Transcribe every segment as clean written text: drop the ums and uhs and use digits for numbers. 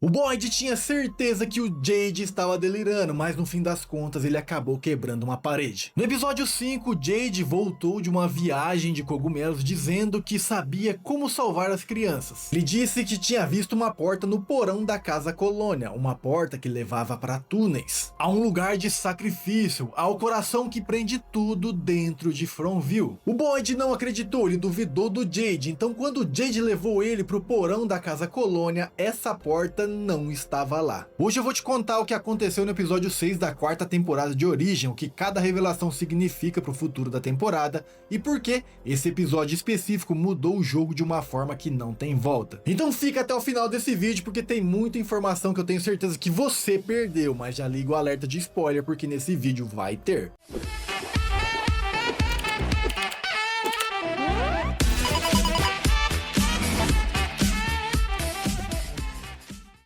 O Boyd tinha certeza que o Jade estava delirando, mas no fim das contas ele acabou quebrando uma parede. No episódio 5, Jade voltou de uma viagem de cogumelos dizendo que sabia como salvar as crianças. Ele disse que tinha visto uma porta no porão da Casa Colônia, uma porta que levava para túneis, a um lugar de sacrifício, ao coração que prende tudo dentro de Fromville. O Boyd não acreditou, ele duvidou do Jade, então quando o Jade levou ele para o porão da Casa Colônia, essa porta não estava lá. Hoje eu vou te contar o que aconteceu no episódio 6 da quarta temporada de Origem, o que cada revelação significa para o futuro da temporada e por que esse episódio específico mudou o jogo de uma forma que não tem volta. Então fica até o final desse vídeo porque tem muita informação que eu tenho certeza que você perdeu, mas já liga o alerta de spoiler porque nesse vídeo vai ter.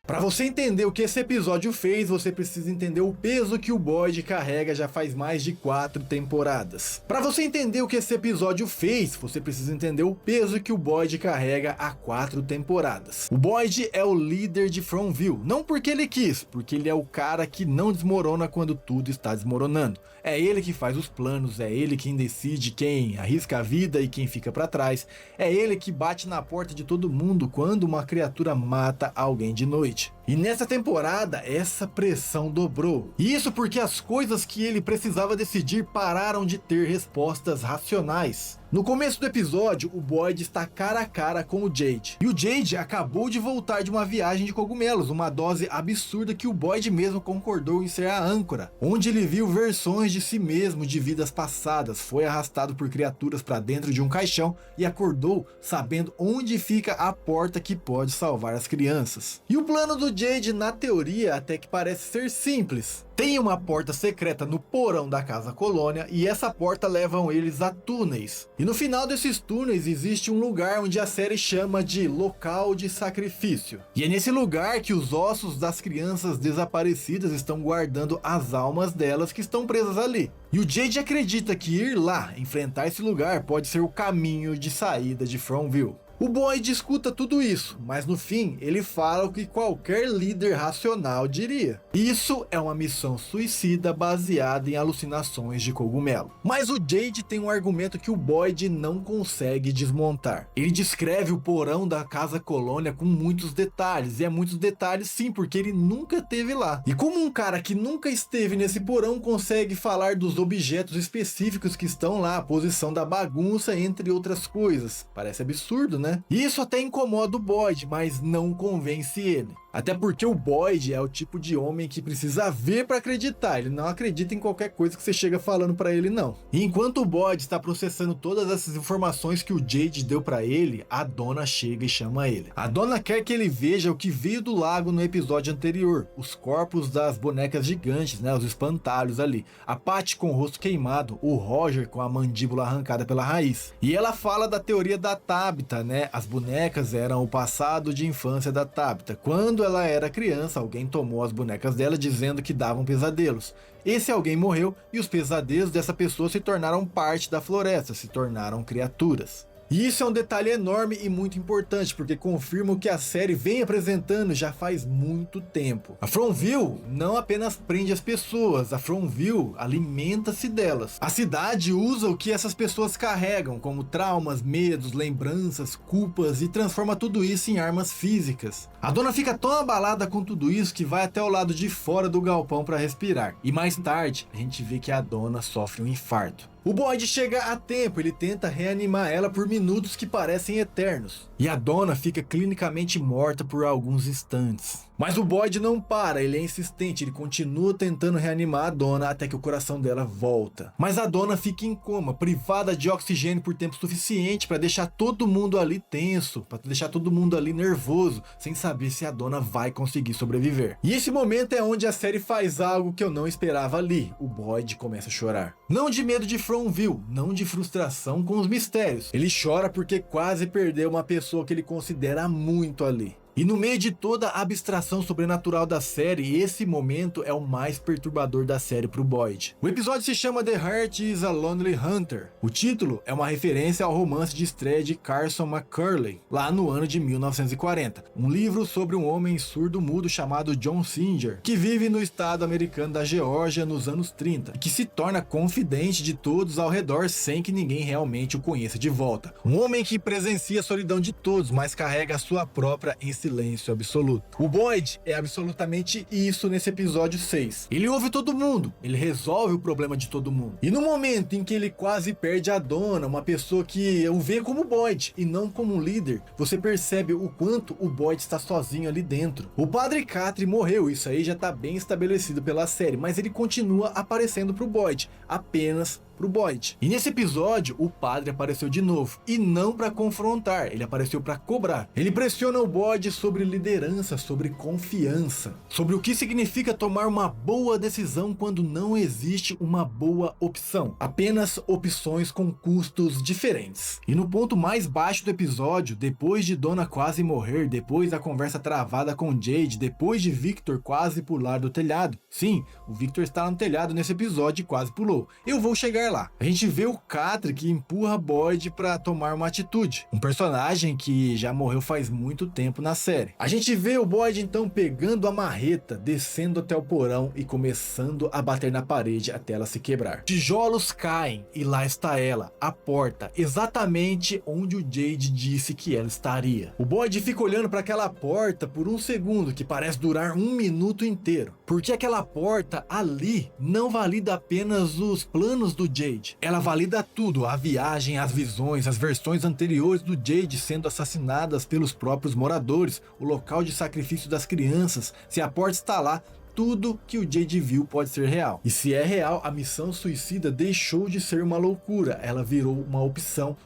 Para você entender o que esse episódio fez, você precisa entender o peso que o Boyd carrega já faz mais de 4 temporadas. Para você entender o que esse episódio fez, você precisa entender o peso que o Boyd carrega há 4 temporadas. O Boyd é o líder de Fromville, não porque ele quis, porque ele é o cara que não desmorona quando tudo está desmoronando. É ele que faz os planos, é ele quem decide quem arrisca a vida e quem fica para trás. É ele que bate na porta de todo mundo quando uma criatura mata alguém de noite. E nessa temporada, essa pressão dobrou. E isso porque as coisas que ele precisava decidir pararam de ter respostas racionais. No começo do episódio, o Boyd está cara a cara com o Jade. E o Jade acabou de voltar de uma viagem de cogumelos, uma dose absurda que o Boyd mesmo concordou em ser a âncora, onde ele viu versões de si mesmo de vidas passadas, foi arrastado por criaturas para dentro de um caixão e acordou sabendo onde fica a porta que pode salvar as crianças. E o plano do Jade, na teoria, até que parece ser simples. Tem uma porta secreta no porão da Casa Colônia e essa porta leva eles a túneis. E no final desses túneis existe um lugar onde a série chama de local de sacrifício. E é nesse lugar que os ossos das crianças desaparecidas estão guardando as almas delas que estão presas ali. E o Jade acredita que ir lá, enfrentar esse lugar, pode ser o caminho de saída de Fromville. O Boyd escuta tudo isso, mas no fim ele fala o que qualquer líder racional diria. Isso é uma missão suicida baseada em alucinações de cogumelo. Mas o Jade tem um argumento que o Boyd não consegue desmontar. Ele descreve o porão da Casa Colônia com muitos detalhes, e é muitos detalhes sim, porque ele nunca esteve lá. E como um cara que nunca esteve nesse porão consegue falar dos objetos específicos que estão lá, a posição da bagunça, entre outras coisas. Parece absurdo, né? E isso até incomoda o Boyd, mas não convence ele. Até porque o Boyd é o tipo de homem que precisa ver para acreditar, ele não acredita em qualquer coisa que você chega falando para ele não. E enquanto o Boyd está processando todas essas informações que o Jade deu para ele, a Donna chega e chama ele. A Donna quer que ele veja o que veio do lago no episódio anterior, os corpos das bonecas gigantes, né, os espantalhos ali, a Patty com o rosto queimado, o Roger com a mandíbula arrancada pela raiz. E ela fala da teoria da Tabitha, né, as bonecas eram o passado de infância da Tabitha. Quando ela era criança, alguém tomou as bonecas dela dizendo que davam pesadelos. Esse alguém morreu e os pesadelos dessa pessoa se tornaram parte da floresta, se tornaram criaturas. E isso é um detalhe enorme e muito importante, porque confirma o que a série vem apresentando já faz muito tempo. A Fromville não apenas prende as pessoas, a Fromville alimenta-se delas. A cidade usa o que essas pessoas carregam, como traumas, medos, lembranças, culpas, e transforma tudo isso em armas físicas. A Donna fica tão abalada com tudo isso que vai até o lado de fora do galpão para respirar. E mais tarde, a gente vê que a Donna sofre um infarto. O Boyd chega a tempo, ele tenta reanimar ela por minutos que parecem eternos. E a Donna fica clinicamente morta por alguns instantes. Mas o Boyd não para, ele é insistente, ele continua tentando reanimar a Donna até que o coração dela volta. Mas a Donna fica em coma, privada de oxigênio por tempo suficiente para deixar todo mundo ali tenso, para deixar todo mundo ali nervoso, sem saber se a Donna vai conseguir sobreviver. E esse momento é onde a série faz algo que eu não esperava ali. O Boyd começa a chorar. Não de medo de Fromville, não de frustração com os mistérios. Ele chora porque quase perdeu uma pessoa que ele considera muito ali. E no meio de toda a abstração sobrenatural da série, esse momento é o mais perturbador da série pro Boyd. O episódio se chama The Heart is a Lonely Hunter. O título é uma referência ao romance de estreia de Carson McCulley, lá no ano de 1940. Um livro sobre um homem surdo-mudo chamado John Singer, que vive no estado americano da Geórgia nos anos 30, e que se torna confidente de todos ao redor sem que ninguém realmente o conheça de volta. Um homem que presencia a solidão de todos, mas carrega a sua própria em silêncio absoluto. O Boyd é absolutamente isso nesse episódio 6. Ele ouve todo mundo, ele resolve o problema de todo mundo. E no momento em que ele quase perde a dona, uma pessoa que o vê como Boyd e não como um líder, você percebe o quanto o Boyd está sozinho ali dentro. O Padre Catre morreu, isso aí já está bem estabelecido pela série, mas ele continua aparecendo pro Boyd, apenas pro Boyd. E nesse episódio, o padre apareceu de novo, e não para confrontar, ele apareceu para cobrar. Ele pressiona o Boyd sobre liderança, sobre confiança, sobre o que significa tomar uma boa decisão quando não existe uma boa opção, apenas opções com custos diferentes. E no ponto mais baixo do episódio, depois de Donna quase morrer, depois da conversa travada com Jade, depois de Victor quase pular do telhado, sim, o Victor está no telhado nesse episódio e quase pulou. Eu vou chegar lá. A gente vê o Catre que empurra Boyd para tomar uma atitude, um personagem que já morreu faz muito tempo na série. A gente vê o Boyd então pegando a marreta, descendo até o porão e começando a bater na parede até ela se quebrar. Tijolos caem e lá está ela, a porta, exatamente onde o Jade disse que ela estaria. O Boyd fica olhando para aquela porta por um segundo que parece durar um minuto inteiro, porque aquela porta ali não valida apenas os planos do Jade, ela valida tudo, a viagem, as visões, as versões anteriores do Jade sendo assassinadas pelos próprios moradores, o local de sacrifício das crianças. Se a porta está lá, tudo que o Jade viu pode ser real. E se é real, a missão suicida deixou de ser uma loucura, ela virou uma opção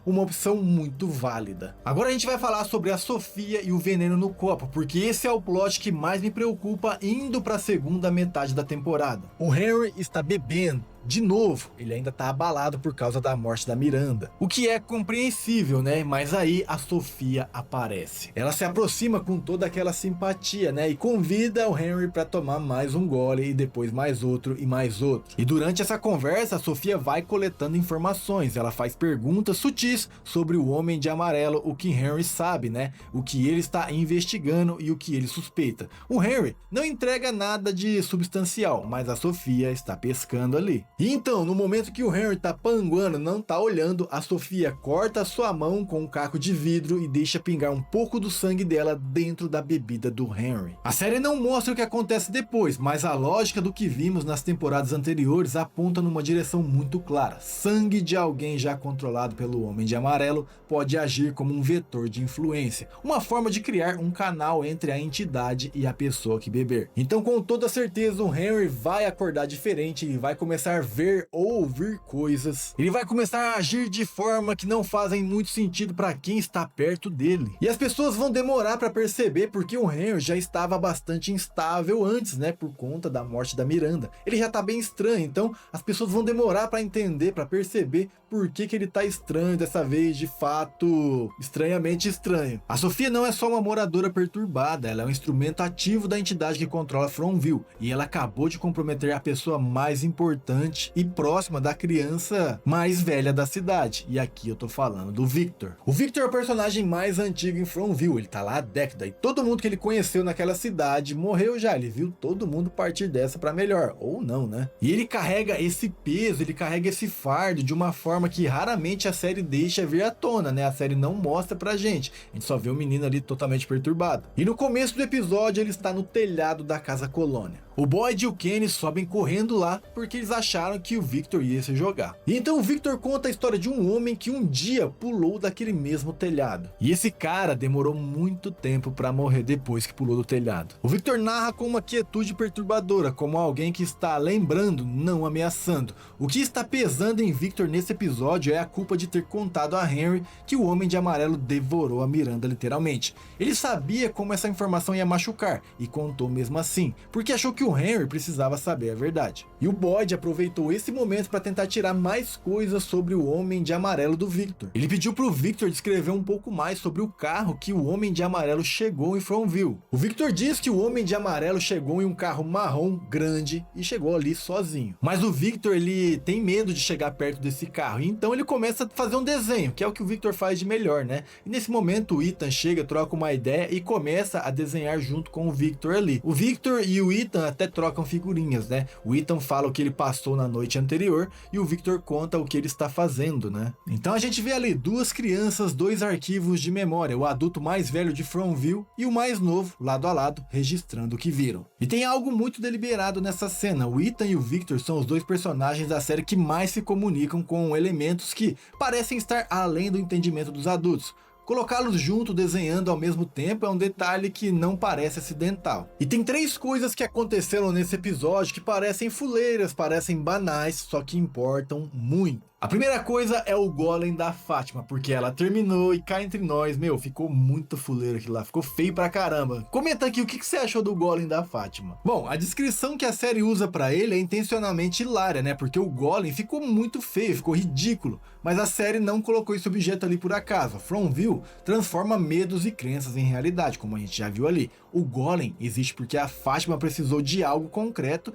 muito válida. Agora a gente vai falar sobre a Sofia e o veneno no copo, porque esse é o plot que mais me preocupa indo para a segunda metade da temporada. O Henry está bebendo. De novo, ele ainda tá abalado por causa da morte da Miranda, o que é compreensível, né? Mas aí a Sofia aparece. Ela se aproxima com toda aquela simpatia, né? E convida o Henry para tomar mais um gole e depois mais outro e mais outro. E durante essa conversa, a Sofia vai coletando informações. Ela faz perguntas sutis sobre o Homem de Amarelo, o que Henry sabe, né? O que ele está investigando e o que ele suspeita. O Henry não entrega nada de substancial, mas a Sofia está pescando ali. E então, no momento que o Henry tá panguando, não tá olhando, a Sofia corta sua mão com um caco de vidro e deixa pingar um pouco do sangue dela dentro da bebida do Henry. A série não mostra o que acontece depois, mas a lógica do que vimos nas temporadas anteriores aponta numa direção muito clara. Sangue de alguém já controlado pelo Homem de Amarelo pode agir como um vetor de influência, uma forma de criar um canal entre a entidade e a pessoa que beber. Então, com toda certeza, o Henry vai acordar diferente e vai começar a ver ou ouvir coisas. Ele vai começar a agir de forma que não fazem muito sentido para quem está perto dele. E as pessoas vão demorar para perceber, porque o Henry já estava bastante instável antes, né, por conta da morte da Miranda. Ele já tá bem estranho, então as pessoas vão demorar para entender, para perceber por que ele tá estranho dessa vez, de fato, estranhamente estranho. A Sofia não é só uma moradora perturbada, ela é um instrumento ativo da entidade que controla Fromville, e ela acabou de comprometer a pessoa mais importante e próxima da criança mais velha da cidade. E aqui eu tô falando do Victor. O Victor é o personagem mais antigo em Fromville, ele tá lá há década, e todo mundo que ele conheceu naquela cidade morreu já, ele viu todo mundo partir dessa pra melhor, ou não, né? E ele carrega esse peso, ele carrega esse fardo de uma forma que raramente a série deixa vir à tona, né? A série não mostra pra gente, a gente só vê o menino ali totalmente perturbado. E no começo do episódio ele está no telhado da Casa Colônia. O Boyd e o Kenny sobem correndo lá porque eles acharam que o Victor ia se jogar. E então o Victor conta a história de um homem que um dia pulou daquele mesmo telhado. E esse cara demorou muito tempo para morrer depois que pulou do telhado. O Victor narra com uma quietude perturbadora, como alguém que está lembrando, não ameaçando. O que está pesando em Victor nesse episódio é a culpa de ter contado a Henry que o Homem de Amarelo devorou a Miranda literalmente. Ele sabia como essa informação ia machucar e contou mesmo assim, porque achou que o Henry precisava saber a verdade. E o Boyd, aproveitando aproveitou esse momento para tentar tirar mais coisas sobre o Homem de Amarelo do Victor. Ele pediu pro Victor descrever um pouco mais sobre o carro que o Homem de Amarelo chegou em Fromville. O Victor diz que o Homem de Amarelo chegou em um carro marrom grande e chegou ali sozinho. Mas o Victor, ele tem medo de chegar perto desse carro, então ele começa a fazer um desenho, que é o que o Victor faz de melhor, né? E nesse momento o Ethan chega, troca uma ideia e começa a desenhar junto com o Victor ali. O Victor e o Ethan até trocam figurinhas, né? O Ethan fala o que ele passou na noite anterior e o Victor conta o que ele está fazendo, né? Então a gente vê ali duas crianças, dois arquivos de memória, o adulto mais velho de Fromville e o mais novo, lado a lado, registrando o que viram. E tem algo muito deliberado nessa cena. O Ethan e o Victor são os dois personagens da série que mais se comunicam com elementos que parecem estar além do entendimento dos adultos. Colocá-los junto desenhando ao mesmo tempo é um detalhe que não parece acidental. E tem três coisas que aconteceram nesse episódio que parecem fuleiras, parecem banais, só que importam muito. A primeira coisa é o golem da Fátima, porque ela terminou e cá entre nós, meu, ficou muito fuleiro aquilo lá, ficou feio pra caramba. Comenta aqui o que você achou do golem da Fátima. Bom, a descrição que a série usa pra ele é intencionalmente hilária, né, porque o golem ficou muito feio, ficou ridículo, mas a série não colocou esse objeto ali por acaso. Fromville transforma medos e crenças em realidade, como a gente já viu ali. O golem existe porque a Fátima precisou de algo concreto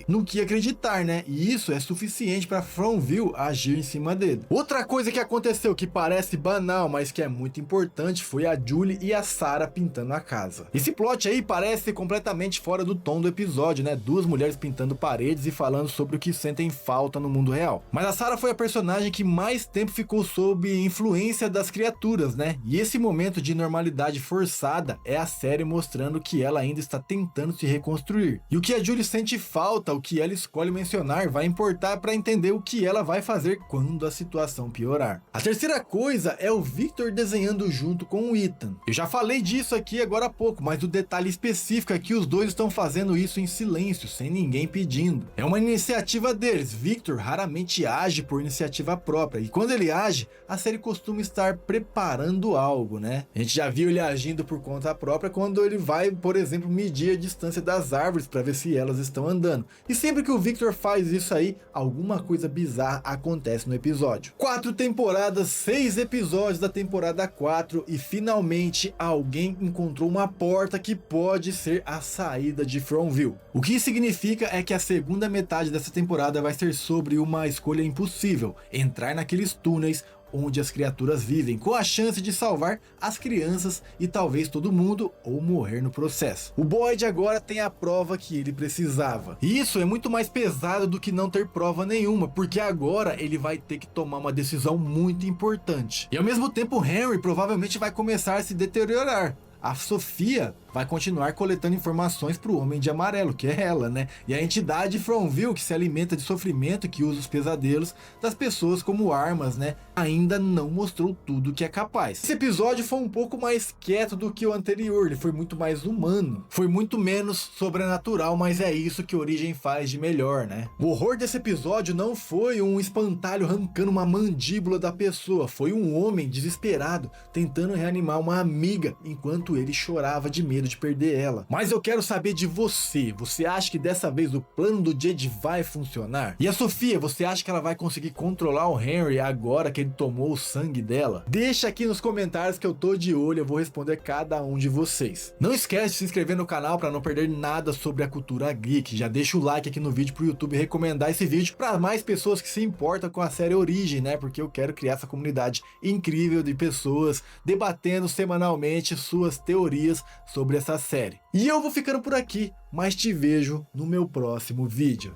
no que acreditar, né, e isso é suficiente pra Fromville agir em cima dele. Outra coisa que aconteceu que parece banal, mas que é muito importante, foi a Julie e a Sarah pintando a casa. Esse plot aí parece completamente fora do tom do episódio, né? Duas mulheres pintando paredes e falando sobre o que sentem falta no mundo real. Mas a Sarah foi a personagem que mais tempo ficou sob influência das criaturas, né? E esse momento de normalidade forçada é a série mostrando que ela ainda está tentando se reconstruir. E o que a Julie sente falta, o que ela escolhe mencionar, vai importar para entender o que ela vai fazer quando a situação piorar. A terceira coisa é o Victor desenhando junto com o Ethan. Eu já falei disso aqui agora há pouco, mas o detalhe específico é que os dois estão fazendo isso em silêncio, sem ninguém pedindo. É uma iniciativa deles. Victor raramente age por iniciativa própria, e quando ele age, a série costuma estar preparando algo, né? A gente já viu ele agindo por conta própria quando ele vai, por exemplo, medir a distância das árvores para ver se elas estão andando. E sempre que o Victor faz isso aí, alguma coisa bizarra acontece no episódio. 4 temporadas, 6 episódios da temporada 4 e finalmente alguém encontrou uma porta que pode ser a saída de Fromville. O que significa é que a segunda metade dessa temporada vai ser sobre uma escolha impossível: entrar naqueles túneis onde as criaturas vivem, com a chance de salvar as crianças e talvez todo mundo, ou morrer no processo. O Boyd agora tem a prova que ele precisava. E isso é muito mais pesado do que não ter prova nenhuma, porque agora ele vai ter que tomar uma decisão muito importante. E ao mesmo tempo, Henry provavelmente vai começar a se deteriorar. A Sofia vai continuar coletando informações para o Homem de Amarelo, que é ela, né? E a entidade Fromville, que se alimenta de sofrimento, que usa os pesadelos das pessoas como armas, né? Ainda não mostrou tudo que é capaz. Esse episódio foi um pouco mais quieto do que o anterior, ele foi muito mais humano. Foi muito menos sobrenatural, mas é isso que Origem faz de melhor, né? O horror desse episódio não foi um espantalho arrancando uma mandíbula da pessoa, foi um homem desesperado tentando reanimar uma amiga enquanto ele chorava de medo de perder ela. Mas eu quero saber de você. Você acha que dessa vez o plano do Jed vai funcionar? E a Sofia, você acha que ela vai conseguir controlar o Henry agora que ele tomou o sangue dela? Deixa aqui nos comentários que eu tô de olho, eu vou responder cada um de vocês. Não esquece de se inscrever no canal para não perder nada sobre a cultura geek. Já deixa o like aqui no vídeo pro YouTube recomendar esse vídeo para mais pessoas que se importam com a série Origem, né? Porque eu quero criar essa comunidade incrível de pessoas debatendo semanalmente suas teorias sobre essa série. E eu vou ficando por aqui, mas te vejo no meu próximo vídeo.